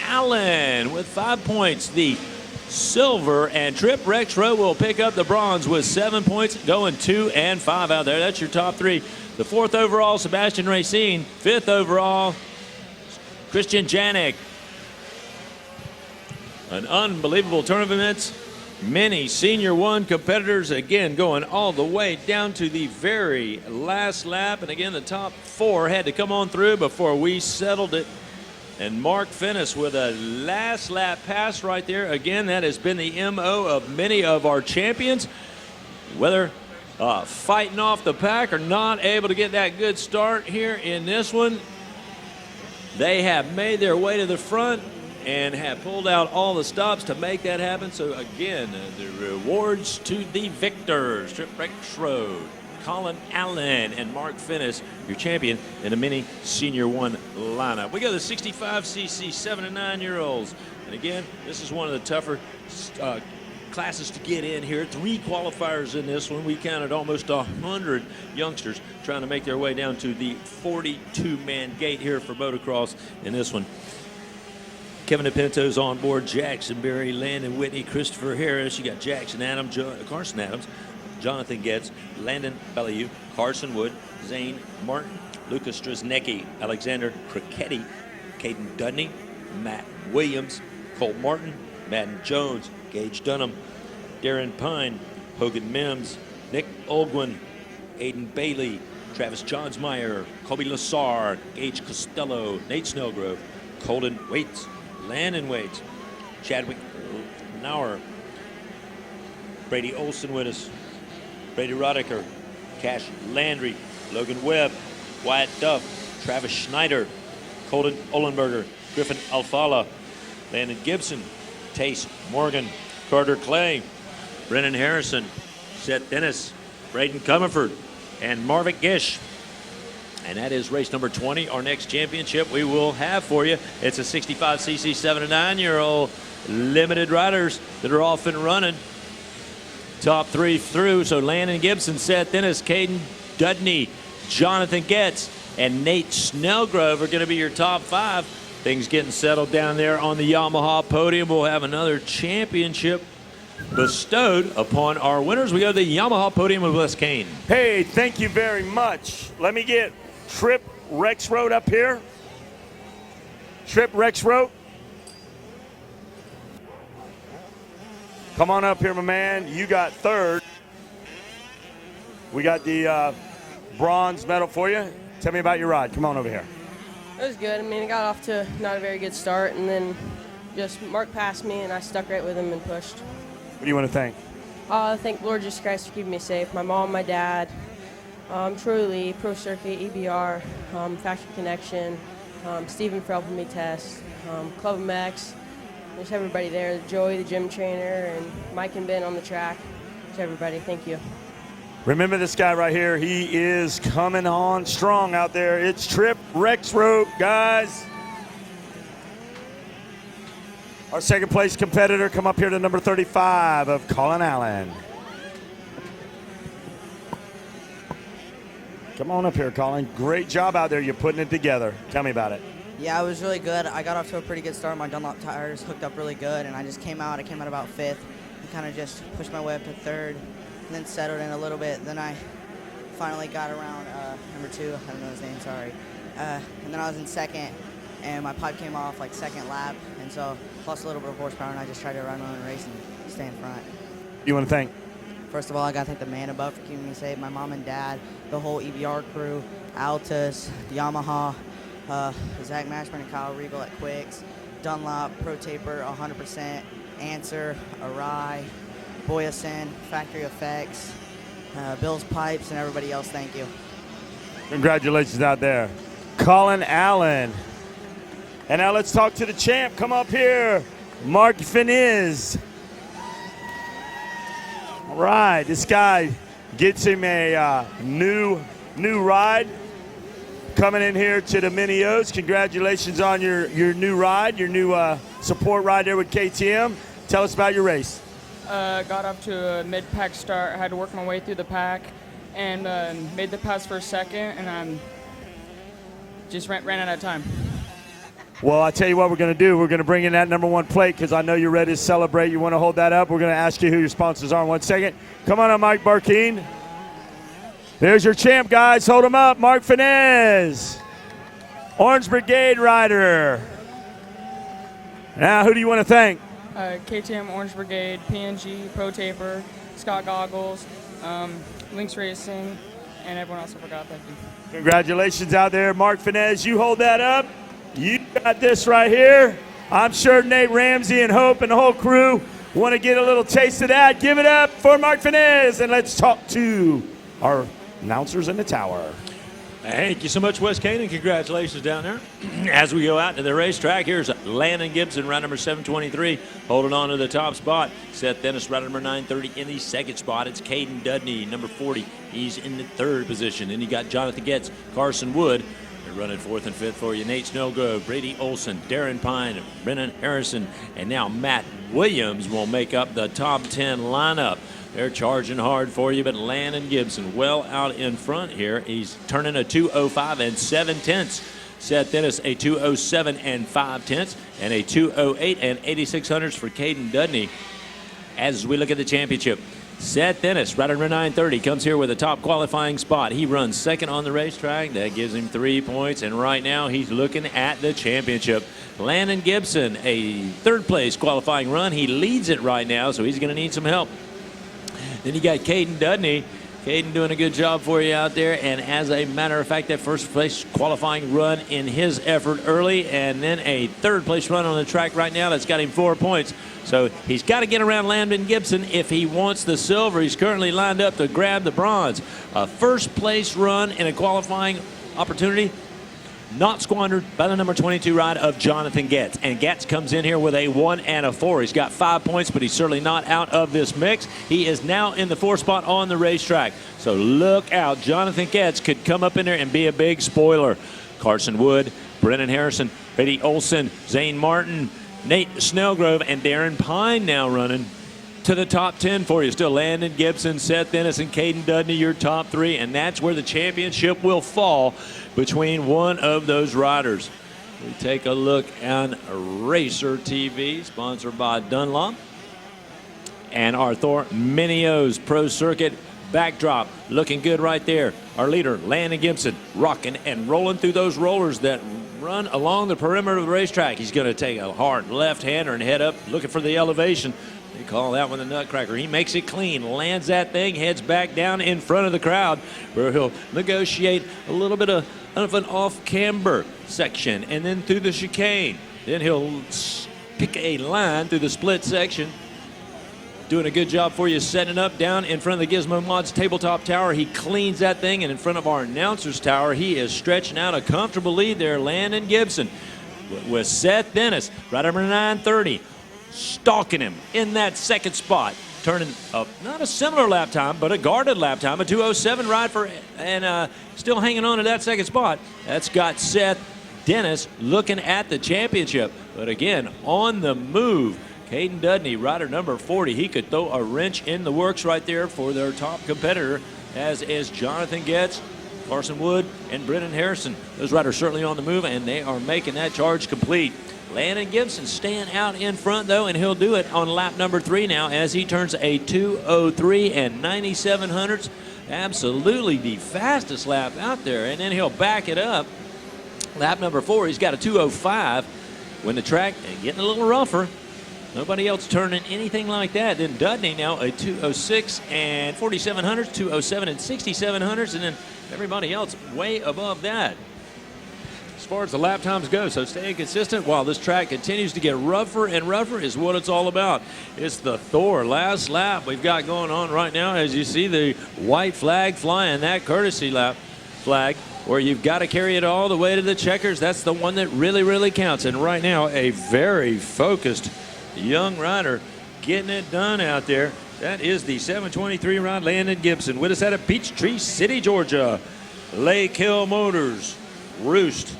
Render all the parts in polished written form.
Allen with 5 points. The silver, and Trip Rexroad will pick up the bronze with 7 points, going 2 and 5 out there. That's your top three. The 4th overall, Sebastian Racine. 5th overall, Christian Janik. An unbelievable tournament. Many Senior 1 competitors, again, going all the way down to the very last lap. And again, the top 4 had to come on through before we settled it. And Mark Finnis with a last lap pass right there. Again, that has been the MO of many of our champions. Whether fighting off the pack or not able to get that good start here in this one, they have made their way to the front and have pulled out all the stops to make that happen. So again, the rewards to the victors. Trip Rexroad, Colin Allen, and Mark Finnis, your champion in the mini Senior 1 lineup. We go to the 65cc 7 to 9-year-olds. And again, this is one of the tougher classes to get in here. 3 qualifiers in this one. We counted almost 100 youngsters trying to make their way down to the 42-man gate here for motocross in this one. Kevin DePinto's on board, Jackson Berry, Landon Whitney, Christopher Harris. You got Jackson Adams, Carson Adams, Jonathan Getz, Landon Bellew, Carson Wood, Zane Martin, Lucas Strasnecki, Alexander Kriketti, Caden Dudney, Matt Williams, Cole Martin, Madden Jones, Gage Dunham, Darren Pine, Hogan Mims, Nick Olguin, Aiden Bailey, Travis Johnsmeyer, Kobe Lassar, Gage Costello, Nate Snellgrove, Colton Waits, Landon Waits, Chadwick Nauer, Brady Olson with us, Brady Rodiker, Cash Landry, Logan Webb, Wyatt Duff, Travis Schneider, Colton Ohlenberger, Griffin Alfala, Landon Gibson, Tace Morgan, Carter Clay, Brennan Harrison, Seth Dennis, Braden Comerford, and Marvick Gish. And that is race number 20, our next championship we will have for you. It's a 65cc 7 to 9-year-old limited riders that are off and running. Top 3 through, so Landon Gibson, Seth Dennis, Caden Dudney, Jonathan Getz, and Nate Snellgrove are going to be your top 5. Things getting settled down there on the Yamaha podium. We'll have another championship bestowed upon our winners. We go to the Yamaha podium with Wes Kane. Hey, thank you very much. Let me get Trip Rexroad up here. Trip Rexroad. Come on up here, my man. You got 3rd. We got the bronze medal for you. Tell me about your ride. Come on over here. It was good. I mean, I got off to not a very good start, and then just Mark passed me, and I stuck right with him and pushed. What do you want to thank? I thank Lord Jesus Christ for keeping me safe. My mom, my dad, Truly, Pro Circuit, EBR, Factory Connection, Stephen for helping me test, Club MX, just everybody there, Joey, the gym trainer, and Mike and Ben on the track. To everybody, thank you. Remember this guy right here. He is coming on strong out there. It's Trip Rexroad, guys. Our 2nd place competitor, come up here to number 35 of Colin Allen. Come on up here, Colin. Great job out there. You're putting it together. Tell me about it. Yeah, it was really good. I got off to a pretty good start. My Dunlop tires hooked up really good, and I just came out. I came out about 5th and kind of just pushed my way up to 3rd and then settled in a little bit. Then I finally got around number 2. I don't know his name, sorry. And then I was in 2nd, and my pipe came off like 2nd lap, and so lost a little bit of horsepower, and I just tried to run my own race and stay in front. You want to thank? First of all, I got to thank the man above for keeping me safe, my mom and dad, the whole EBR crew, Altus, Yamaha, Zach Mashburn and Kyle Regal at Quicks, Dunlop, Pro Taper, 100%, Answer, Arai, Boyason, Factory Effects, Bill's Pipes, and everybody else, thank you. Congratulations out there. Colin Allen. And now let's talk to the champ. Come up here, Mark Finnis. All right, this guy gets him a new ride. Coming in here to the Mini-O's. Congratulations on your new ride, your new support ride there with KTM. Tell us about your race. Got up to a mid-pack start. I had to work my way through the pack and made the pass for a second, and just ran out of time. Well, I tell you what we're going to do. We're going to bring in that number 1 plate because I know you're ready to celebrate. You want to hold that up. We're going to ask you who your sponsors are in 1 second. Come on up, Mike Barkeen. There's your champ, guys. Hold him up. Mark Finez, Orange Brigade rider. Now, who do you want to thank? KTM, Orange Brigade, PNG, Pro Taper, Scott Goggles, Lynx Racing, and everyone else I forgot. Thank you. Congratulations out there, Mark Finez. You hold that up. You got this right here. I'm sure Nate Ramsey and Hope and the whole crew want to get a little taste of that. Give it up for Mark Finez, and let's talk to our announcers in the tower. Thank you so much, Wes Kane, and congratulations down there. As we go out to the racetrack, here's Landon Gibson, ride number 723, holding on to the top spot. Seth Dennis, ride number 930, in the second spot. It's Caden Dudney, number 40. He's in the third position. Then you got Jonathan Getz, Carson Wood. They're running fourth and fifth for you. Nate Snellgrove, Brady Olson, Darren Pine, Brennan Harrison, and now Matt Williams will make up the top 10 lineup. They're charging hard for you, but Landon Gibson well out in front here. He's turning a 2:05 and 7/10. Seth Dennis a 2:07 and 5/10, and a 2:08 and 8600s for Caden Dudney. As we look at the championship, Seth Dennis, rider number 930, comes here with a top qualifying spot. He runs second on the racetrack. That gives him 3 points, and right now he's looking at the championship. Landon Gibson, a third place qualifying run. He leads it right now, so he's going to need some help. Then you got Caden Dudney. Caden doing a good job for you out there. And as a matter of fact, that first place qualifying run in his effort early, and then a third place run on the track right now that's got him 4 points. So he's got to get around Landon Gibson if he wants the silver. He's currently lined up to grab the bronze. A first place run in a qualifying opportunity not squandered by the number 22 ride of Jonathan Getz. And Getz comes in here with a 1 and a 4. He's got 5 points, but he's certainly not out of this mix. He is now in the 4th spot on the racetrack. So look out. Jonathan Getz could come up in there and be a big spoiler. Carson Wood, Brennan Harrison, Brady Olson, Zane Martin, Nate Snellgrove, and Darren Pine now running to the top 10 for you. Still Landon Gibson, Seth Dennis, and Caden Dudney, your top 3. And that's where the championship will fall between one of those riders. We take a look on RacerTV, sponsored by Dunlop, and our Thor Minios Pro Circuit backdrop. Looking good right there. Our leader, Landon Gibson, rocking and rolling through those rollers that run along the perimeter of the racetrack. He's going to take a hard left-hander and head up, looking for the elevation. They call that one the nutcracker. He makes it clean, lands that thing, heads back down in front of the crowd, where he'll negotiate a little bit of an off-camber section, and then through the chicane. Then he'll pick a line through the split section. Doing a good job for you, setting up down in front of the Gizmo Mods tabletop tower. He cleans that thing, and in front of our announcer's tower, he is stretching out a comfortable lead there, Landon Gibson, with Seth Dennis, rider number 930, stalking him in that second spot, turning up not a similar lap time, but a guarded lap time, a 2:07 ride for, and still hanging on to that second spot. That's got Seth Dennis looking at the championship, but again, on the move. Caden Dudney, rider number 40, he could throw a wrench in the works right there for their top competitor, as is Jonathan Getz, Carson Wood, and Brennan Harrison. Those riders certainly on the move, and they are making that charge complete. Landon Gibson staying out in front, though, and he'll do it on lap number 3 now as he turns a 2:03 and 9700s. Absolutely the fastest lap out there, and then he'll back it up. Lap number 4, he's got a 2:05 when the track getting a little rougher. Nobody else turning anything like that. Then Dudney now a 2:06 and 4700s, 2:07 and 6700s, and then everybody else way above that as far as the lap times go. So staying consistent while this track continues to get rougher and rougher is what it's all about. It's the Thor last lap we've got going on right now. As you see the white flag flying, that courtesy lap flag, where you've got to carry it all the way to the checkers. That's the one that really, really counts. And right now, a very focused young rider getting it done out there. That is the 723 ride, Landon Gibson, with us out of Peachtree City, Georgia. Lake Hill Motors, Roost,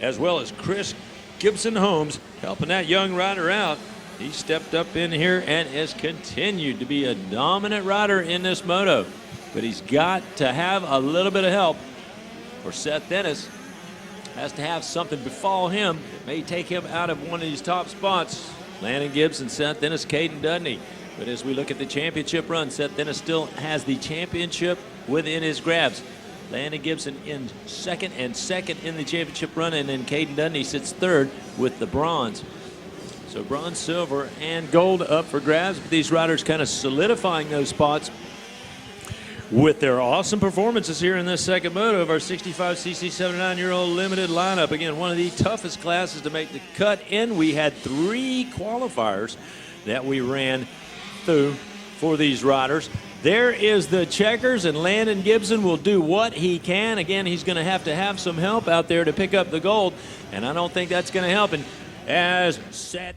as well as Chris Gibson Holmes, helping that young rider out. He stepped up in here and has continued to be a dominant rider in this moto. But he's got to have a little bit of help for Seth Dennis. has to have something befall him that may take him out of one of these top spots. Landon Gibson, Seth Dennis, Caden Dudney. But as we look at the championship run, Seth Dennis still has the championship within his grabs. Landon Gibson in second and second in the championship run, and then Caden Dudney sits third with the bronze. So bronze, silver, and gold up for grabs, but these riders kind of solidifying those spots with their awesome performances here in this second moto of our 65cc 79-year-old limited lineup. Again, one of the toughest classes to make the cut in. We had 3 qualifiers that we ran through for these riders. There is the checkers, and Landon Gibson will do what he can. Again, he's going to have some help out there to pick up the gold, and I don't think that's going to help. And as set